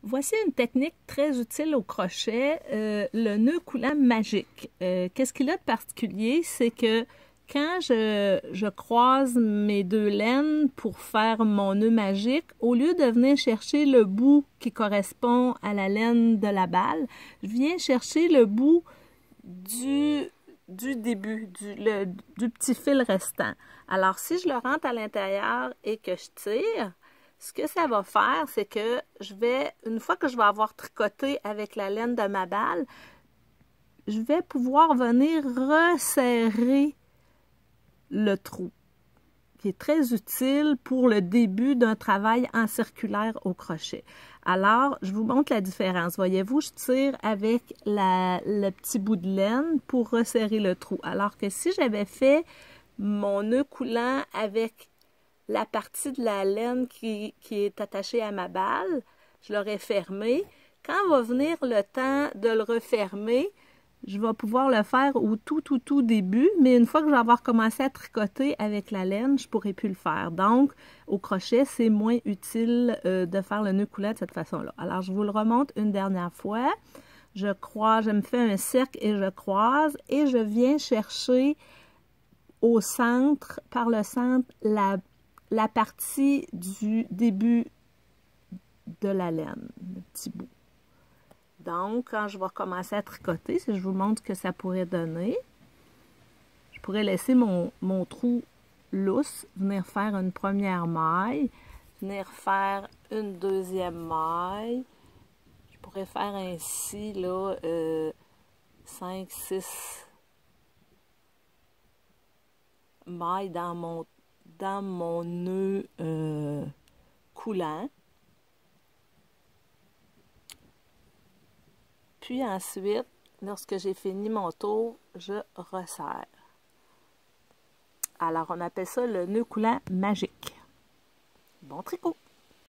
Voici une technique très utile au crochet, le nœud coulant magique. Qu'est-ce qu'il a de particulier? C'est que quand je croise mes deux laines pour faire mon nœud magique, au lieu de venir chercher le bout qui correspond à la laine de la balle, je viens chercher le bout du début, du petit fil restant. Alors, si je le rentre à l'intérieur et que je tire, ce que ça va faire, c'est que une fois que je vais avoir tricoté avec la laine de ma balle, je vais pouvoir venir resserrer le trou, qui est très utile pour le début d'un travail en circulaire au crochet. Alors, je vous montre la différence. Voyez-vous, je tire avec le petit bout de laine pour resserrer le trou. Alors que si j'avais fait mon nœud coulant avec la partie de la laine qui est attachée à ma balle, je l'aurais fermé. Quand va venir le temps de le refermer, je vais pouvoir le faire au tout début, mais une fois que je vais avoir commencé à tricoter avec la laine, je ne pourrai plus le faire. Donc, au crochet, c'est moins utile de faire le nœud coulant de cette façon-là. Alors, je vous le remonte une dernière fois. Je me fais un cercle et je croise et je viens chercher au centre, par le centre, la partie du début de la laine, le petit bout. Donc, quand je vais commencer à tricoter, si je vous montre ce que ça pourrait donner, je pourrais laisser mon trou lousse, venir faire une première maille, venir faire une deuxième maille. Je pourrais faire ainsi, là, 5, 6 mailles dans mon nœud coulant. Puis ensuite, lorsque j'ai fini mon tour, je resserre. Alors, on appelle ça le nœud coulant magique. Bon tricot!